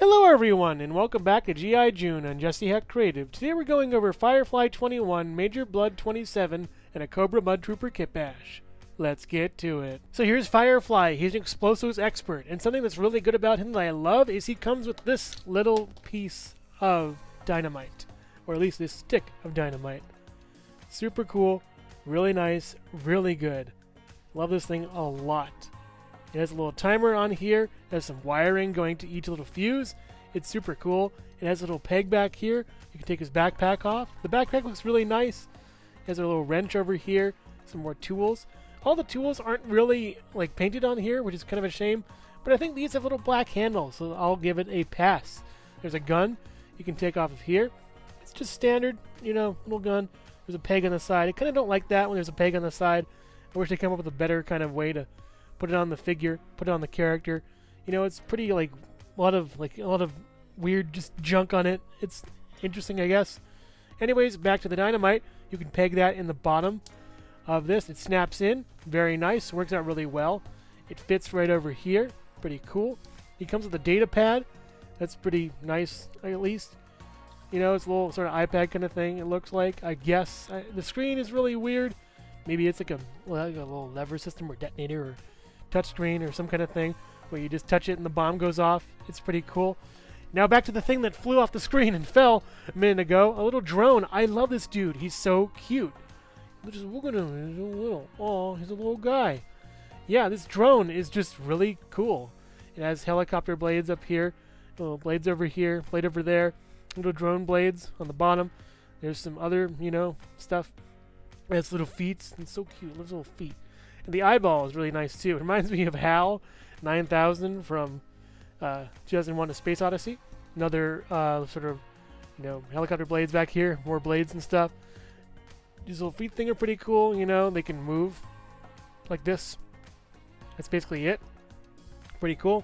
Hello everyone, and welcome back to G.I. June on Jesse Heck Creative. Today we're going over Firefly 21, Major Blood 27, and a Cobra Mud Trooper KITBASH. Let's get to it. So here's Firefly. He's an explosives expert, and something that's really good about him that I love is he comes with this little piece of dynamite, or at least this stick of dynamite. Super cool, really nice, really good. Love this thing a lot. It has a little timer on here. It has some wiring going to each little fuse. It's super cool. It has a little peg back here. You can take his backpack off. The backpack looks really nice. It has a little wrench over here. Some more tools. All the tools aren't really like painted on here, which is kind of a shame. But I think these have little black handles, so I'll give it a pass. There's a gun you can take off of here. It's just standard, little gun. There's a peg on the side. I kind of don't like that when there's a peg on the side. I wish they came up with a better kind of way to put it on the figure, put it on the character. It's pretty a lot of weird just junk on it. It's interesting, I guess. Anyways, back to the dynamite. You can peg that in the bottom of this. It snaps in, very nice, works out really well. It fits right over here, pretty cool. It comes with a data pad. That's pretty nice, at least. It's a little sort of iPad kind of thing. It looks like, I guess. The screen is really weird. Maybe it's like a little lever system or detonator or touchscreen or some kind of thing where you just touch it and the bomb goes off. It's pretty cool. Now back to the thing that flew off the screen and fell a minute ago. A little drone. I love this dude. He's so cute. Just look at him. He's a little guy. Yeah, this drone is just really cool. It has helicopter blades up here, little blades over here, blade over there, little drone blades on the bottom. There's some other, stuff. It has little feet. It's so cute. It loves little feet. And the eyeball is really nice too. It reminds me of HAL 9000 from 2001: A Space Odyssey. Another sort of, helicopter blades back here, more blades and stuff. These little feet thing are pretty cool. They can move like this. That's basically it. Pretty cool.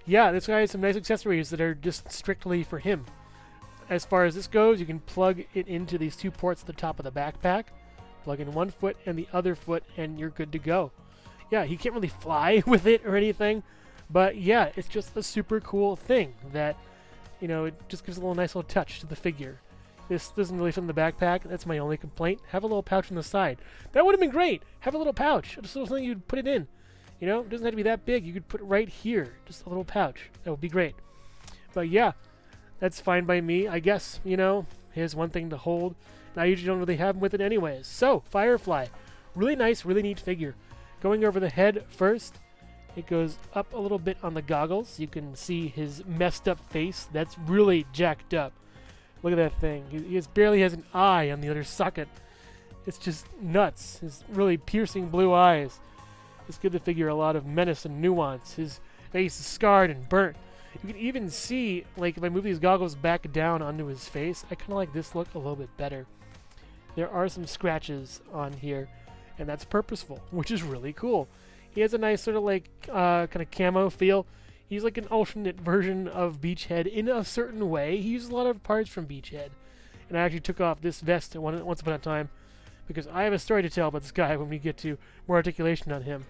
Yeah, this guy has some nice accessories that are just strictly for him. As far as this goes, you can plug it into these two ports at the top of the backpack. Plug in one foot and the other foot, and you're good to go. Yeah, he can't really fly with it or anything, but yeah, it's just a super cool thing that, it just gives a nice little touch to the figure. This doesn't really fit in the backpack. That's my only complaint. Have a little pouch on the side. That would have been great. Have a little pouch. Just a little thing you'd put it in. It doesn't have to be that big. You could put it right here. Just a little pouch. That would be great. But yeah, that's fine by me. I guess, here's one thing to hold. And I usually don't really have them with it anyways. So, Firefly. Really nice, really neat figure. Going over the head first, it goes up a little bit on the goggles. You can see his messed up face. That's really jacked up. Look at that thing. He barely has an eye on the other socket. It's just nuts. His really piercing blue eyes. It's give the figure a lot of menace and nuance. His face is scarred and burnt. You can even see, if I move these goggles back down onto his face, I kind of like this look a little bit better. There are some scratches on here, and that's purposeful, which is really cool. He has a nice sort of kind of camo feel. He's like an alternate version of Beachhead in a certain way. He uses a lot of parts from Beachhead. And I actually took off this vest once upon a time because I have a story to tell about this guy when we get to more articulation on him.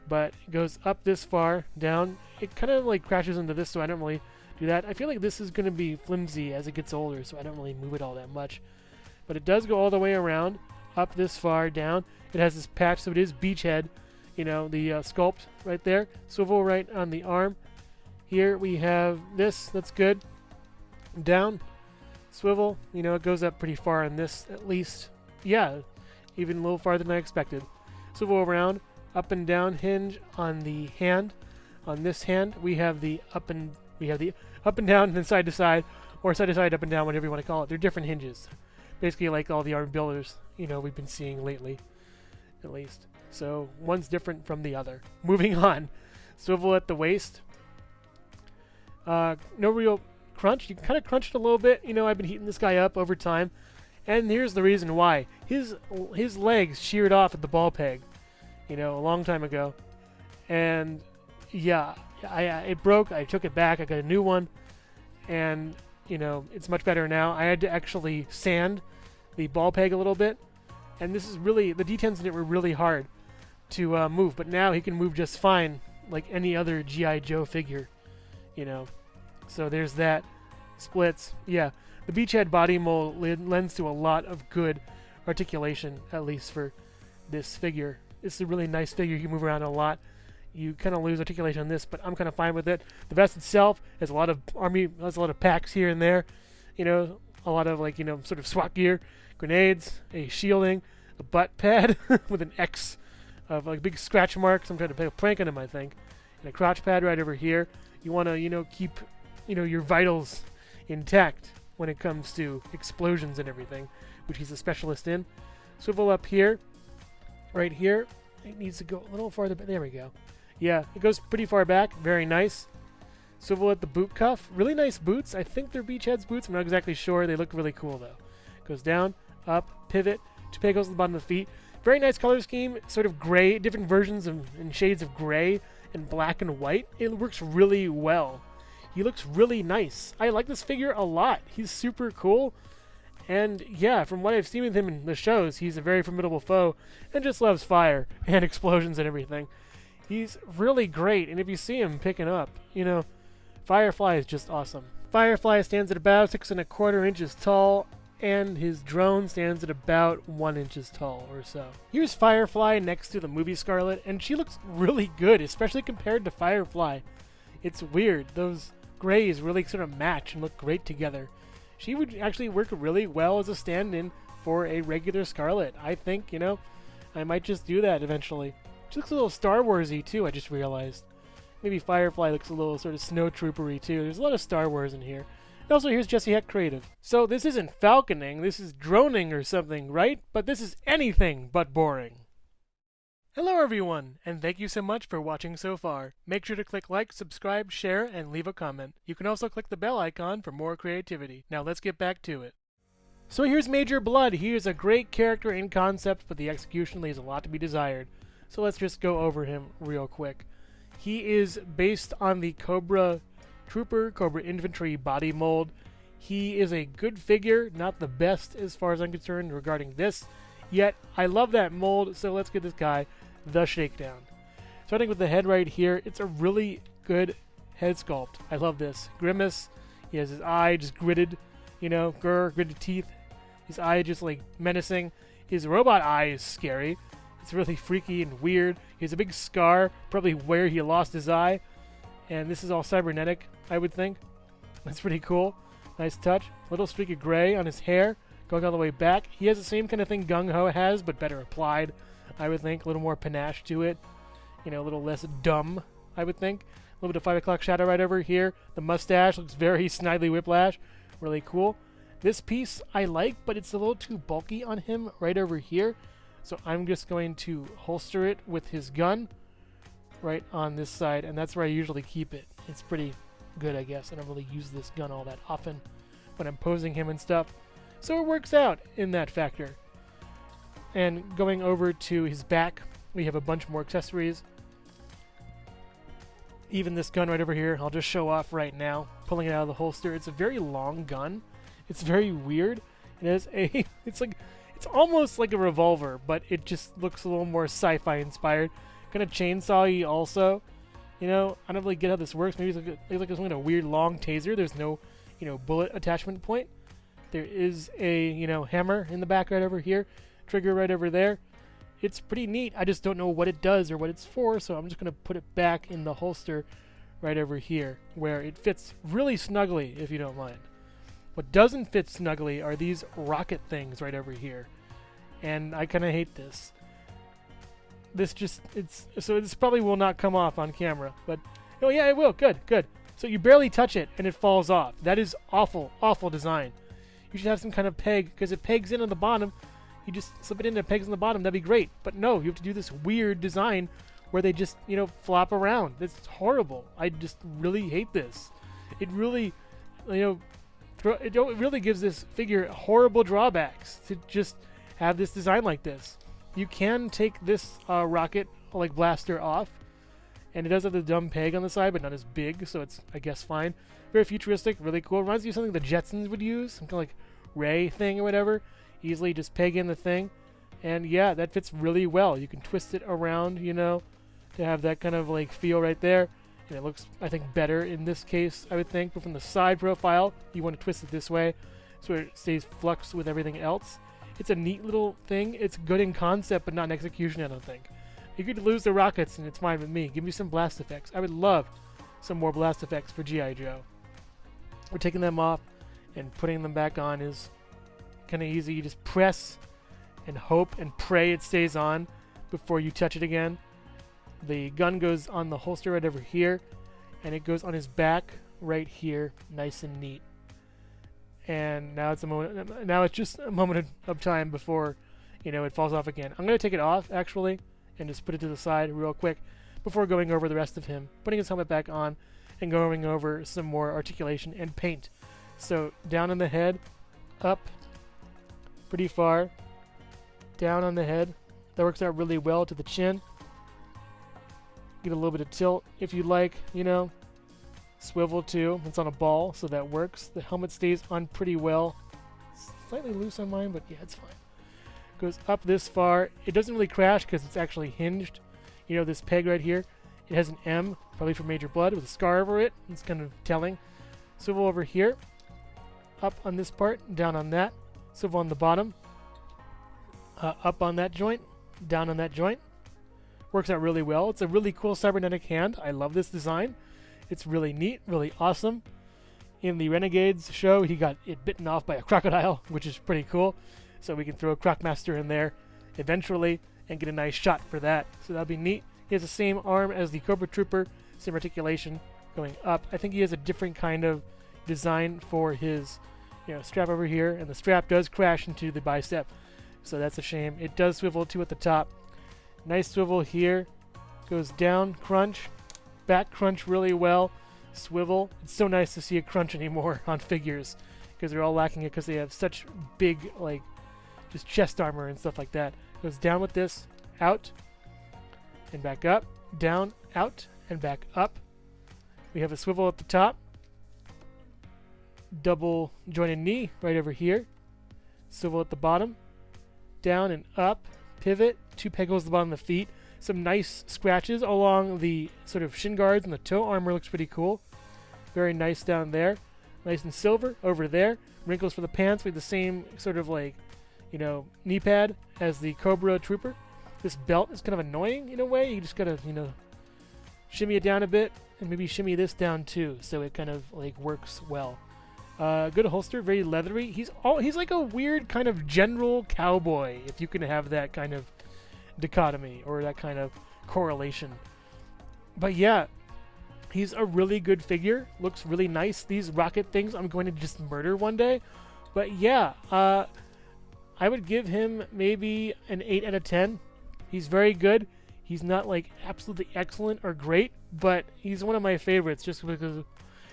But it goes up this far, down. It kind of crashes into this, so I don't really do that. I feel like this is going to be flimsy as it gets older, so I don't really move it all that much. But it does go all the way around, up this far, down. It has this patch, so it is Beachhead. The sculpt right there. Swivel right on the arm. Here we have this. That's good. Down. Swivel. It goes up pretty far on this, at least. Yeah, even a little farther than I expected. Swivel around. Up and down hinge on the hand. On this hand, we have the up and down, and then side to side, or side to side, up and down, whatever you want to call it. They're different hinges. Basically like all the arm builders, we've been seeing lately, at least. So one's different from the other. Moving on. Swivel at the waist. No real crunch. You can kind of crunch it a little bit. I've been heating this guy up over time. And here's the reason why. His legs sheared off at the ball peg, a long time ago. And yeah, it broke. I took it back. I got a new one. And, it's much better now. I had to actually sand the ball peg a little bit. And this is really, the detents in it were really hard to move. But now he can move just fine like any other G.I. Joe figure, So there's that. Splits. Yeah, the beachhead body mold lends to a lot of good articulation, at least for this figure. It's a really nice figure. You can move around a lot. You kind of lose articulation on this, but I'm kind of fine with it. The vest itself has a lot of has a lot of packs here and there. You know, a lot of like, you know, sort of SWAT gear, grenades, a shielding, a butt pad with an X of like big scratch marks. I'm trying to play a prank on him, I think. And a crotch pad right over here. You want to, you know, keep, you know, your vitals intact when it comes to explosions and everything, which he's a specialist in. Swivel up here, right here. It needs to go a little farther back. There we go. Yeah, it goes pretty far back. Very nice. Swivel at the boot cuff. Really nice boots. I think they're Beachhead's boots. I'm not exactly sure. They look really cool, though. Goes down, up, pivot. Toupee goes to the bottom of the feet. Very nice color scheme. Sort of gray, different versions of, and shades of gray and black and white. It works really well. He looks really nice. I like this figure a lot. He's super cool. And yeah, from what I've seen with him in the shows, he's a very formidable foe and just loves fire and explosions and everything. He's really great. And if you see him picking up, you know, Firefly is just awesome. Firefly stands at about 6¼ inches tall, and his drone stands at about 1 inch tall or so. Here's Firefly next to the movie Scarlet, and she looks really good, especially compared to Firefly. It's weird. Those grays really sort of match and look great together. She would actually work really well as a stand-in for a regular Scarlet. I think, you know, I might just do that eventually. She looks a little Star Wars-y too, I just realized. Maybe Firefly looks a little sort of snowtrooper-y too. There's a lot of Star Wars in here. And also, here's Jesse Heck Creative. So this isn't falconing, this is droning or something, right? But this is anything but boring. Hello everyone, and thank you so much for watching so far. Make sure to click like, subscribe, share, and leave a comment. You can also click the bell icon for more creativity. Now let's get back to it. So here's Major Blood. He is a great character in concept, but the execution leaves a lot to be desired. So let's just go over him real quick. He is based on the Cobra Trooper, Cobra Infantry body mold. He is a good figure, not the best as far as I'm concerned regarding this. Yet, I love that mold, so let's get this guy the shakedown. Starting with the head right here, it's a really good head sculpt. I love this. Grimace, he has his eye just gritted, you know, gritted teeth. His eye just like menacing. His robot eye is scary. It's really freaky and weird. He has a big scar, probably where he lost his eye. And this is all cybernetic, I would think. That's pretty cool. Nice touch. Little streak of gray on his hair, going all the way back. He has the same kind of thing Gung Ho has, but better applied, I would think. A little more panache to it. You know, a little less dumb, I would think. A little bit of 5 o'clock shadow right over here. The mustache looks very Snidely Whiplash. Really cool. This piece I like, but it's a little too bulky on him right over here. So I'm just going to holster it with his gun right on this side, and that's where I usually keep it. It's pretty good, I guess. I don't really use this gun all that often when I'm posing him and stuff. So it works out in that factor. And going over to his back, we have a bunch more accessories. Even this gun right over here, I'll just show off right now, pulling it out of the holster. It's a very long gun. It's very weird. It has a, it's almost like a revolver, but it just looks a little more sci-fi inspired. Kind of chainsaw-y also. You know, I don't really get how this works. Maybe it's like a weird long taser. There's no, you know, bullet attachment point. There is a, you know, hammer in the back right over here. Trigger right over there. It's pretty neat. I just don't know what it does or what it's for, so I'm just going to put it back in the holster right over here, where it fits really snugly, if you don't mind. What doesn't fit snugly are these rocket things right over here. And I kind of hate this. This probably will not come off on camera, but oh yeah, it will. Good. So you barely touch it and it falls off. That is awful design. You should have some kind of peg, because it pegs in on the bottom. You just slip it in and it pegs on the bottom. That'd be great. But no, you have to do this weird design where they just, you know, flop around. It's horrible. I just really hate this. It really, you know, it really gives this figure horrible drawbacks to just have this design like this. You can take this rocket like blaster off, and it does have the dumb peg on the side, but not as big, so it's, I guess, fine. Very futuristic, really cool. Reminds me of something the Jetsons would use, some kind of like ray thing or whatever. Easily just peg in the thing, and yeah, that fits really well. You can twist it around, you know, to have that kind of like feel right there, and it looks, I think, better in this case, I would think. But from the side profile, you want to twist it this way so it stays flux with everything else. It's a neat little thing. It's good in concept, but not in execution, I don't think. You could lose the rockets, and it's fine with me. Give me some blast effects. I would love some more blast effects for G.I. Joe. We're taking them off, and putting them back on is kind of easy. You just press and hope and pray it stays on before you touch it again. The gun goes on the holster right over here, and it goes on his back right here, nice and neat. And now it's a moment. Now it's just a moment of time before, you know, it falls off again. I'm gonna take it off actually, and just put it to the side real quick before going over the rest of him, putting his helmet back on, and going over some more articulation and paint. So down on the head, up, pretty far, down on the head. That works out really well to the chin. Get a little bit of tilt if you like, you know. Swivel too. It's on a ball, so that works. The helmet stays on pretty well. Slightly loose on mine, but yeah, it's fine. Goes up this far. It doesn't really crash because it's actually hinged. You know, this peg right here, it has an M, probably for Major Blood, with a scar over it. It's kind of telling. Swivel over here. Up on this part, down on that. Swivel on the bottom. Up on that joint, down on that joint. Works out really well. It's a really cool cybernetic hand. I love this design. It's really neat, really awesome. In the Renegades show, he got it bitten off by a crocodile, which is pretty cool. So we can throw a Crocmaster in there eventually and get a nice shot for that. So that'll be neat. He has the same arm as the Cobra Trooper, same articulation going up. I think he has a different kind of design for his, you know, strap over here, and the strap does crash into the bicep. So that's a shame. It does swivel too at the top. Nice swivel here. Goes down, crunch. Back crunch really well. Swivel. It's so nice to see a crunch anymore on figures because they're all lacking it because they have such big, like, just chest armor and stuff like that. Goes down with this, out, and back up. Down, out, and back up. We have a swivel at the top. Double jointed knee right over here. Swivel at the bottom. Down and up. Pivot. 2 peg holes at the bottom of the feet. Some nice scratches along the sort of shin guards, and the toe armor looks pretty cool. Very nice down there. Nice and silver over there. Wrinkles for the pants with the same sort of, like, you know, knee pad as the Cobra Trooper. This belt is kind of annoying in a way. You just gotta, you know, shimmy it down a bit and maybe shimmy this down too, so it kind of like works well. Good holster, very leathery. He's like a weird kind of general cowboy, if you can have that kind of dichotomy or that kind of correlation. But yeah, he's a really good figure. Looks really nice. These rocket things I'm going to just murder one day. But yeah, I would give him maybe an 8 out of 10. He's very good. He's not like absolutely excellent or great, but he's one of my favorites just because of,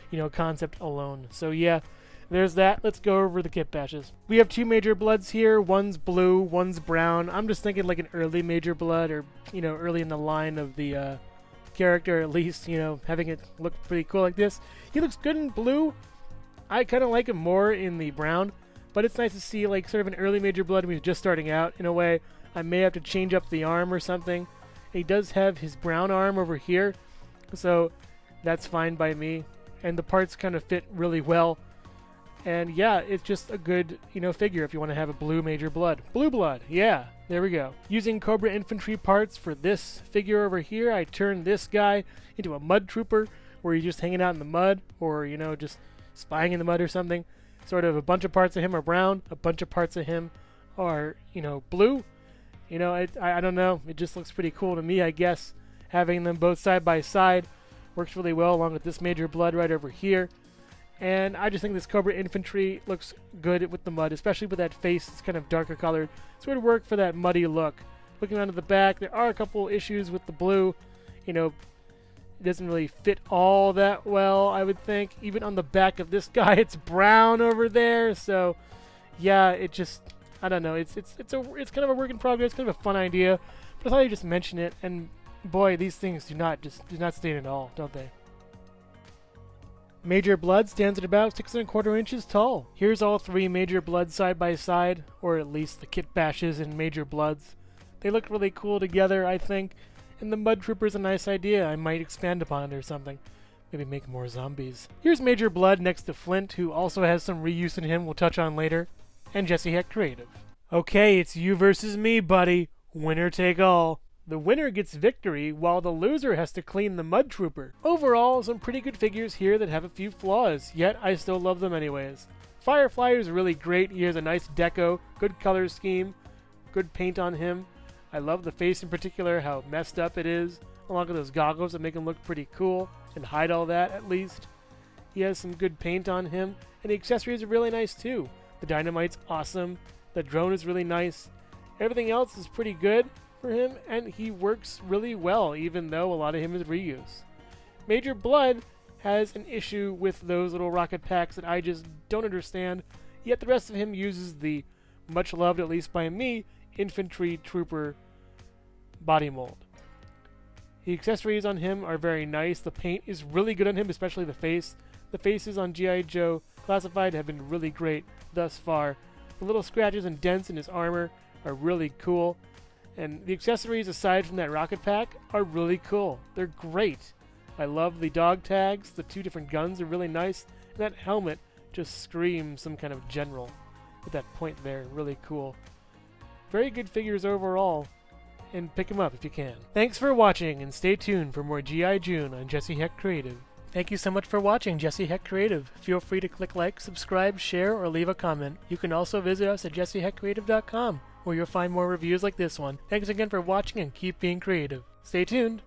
you know, concept alone. So yeah, there's that. Let's go over the kit bashes. We have 2 Major Bloods here. One's blue, one's brown. I'm just thinking like an early Major Blood, or, you know, early in the line of the character, at least, you know, having it look pretty cool like this. He looks good in blue. I kind of like him more in the brown, but it's nice to see like sort of an early Major Blood when he's just starting out in a way. I may have to change up the arm or something. He does have his brown arm over here, so that's fine by me. And the parts kind of fit really well. And yeah, it's just a good, you know, figure if you want to have a blue Major Blood. Blue Blood, yeah, there we go. Using Cobra Infantry parts for this figure over here, I turned this guy into a mud trooper, where he's just hanging out in the mud, or, you know, just spying in the mud or something. Sort of a bunch of parts of him are brown, a bunch of parts of him are, you know, blue. You know, I don't know, it just looks pretty cool to me, I guess. Having them both side by side works really well, along with this Major Blood right over here. And I just think this Cobra Infantry looks good with the mud, especially with that face. It's kind of darker colored, so it would work for that muddy look. Looking around at the back, there are a couple issues with the blue. You know, it doesn't really fit all that well, I would think. Even on the back of this guy, it's brown over there. So, yeah, it just, I don't know. It's kind of a work in progress. It's kind of a fun idea, but I thought I'd just mention it. And boy, these things do not stain at all, don't they? Major Blood stands at about 6¼ inches tall. Here's all 3 Major Bloods side by side, or at least the kit bashes and Major Bloods. They look really cool together, I think, And the Mud Trooper's a nice idea. I might expand upon it or something. Maybe make more zombies. Here's Major Blood next to Flint, who also has some reuse in him we'll touch on later. And Jesse Heck Creative. Okay, it's you versus me, buddy. Winner take all. The winner gets victory, while the loser has to clean the Mud Trooper. Overall, some pretty good figures here that have a few flaws, yet I still love them anyways. Firefly is really great. He has a nice deco, good color scheme, good paint on him. I love the face in particular, how messed up it is, along with those goggles that make him look pretty cool, and hide all that at least. He has some good paint on him, and the accessories are really nice too. The dynamite's awesome, the drone is really nice, everything else is pretty good for him, and he works really well, even though a lot of him is reuse. Major Blood has an issue with those little rocket packs that I just don't understand, yet the rest of him uses the much loved, at least by me, infantry trooper body mold. The accessories on him are very nice. The paint is really good on him, especially the face. The faces on G.I. Joe Classified have been really great thus far. The little scratches and dents in his armor are really cool. And the accessories, aside from that rocket pack, are really cool. They're great. I love the dog tags. The two different guns are really nice. And that helmet just screams some kind of general with that point there. Really cool. Very good figures overall. And pick them up if you can. Thanks for watching, and stay tuned for more G.I. June on Jesse Heck Creative. Thank you so much for watching Jesse Heck Creative. Feel free to click like, subscribe, share, or leave a comment. You can also visit us at jesseheckcreative.com, where you'll find more reviews like this one. Thanks again for watching, and keep being creative. Stay tuned.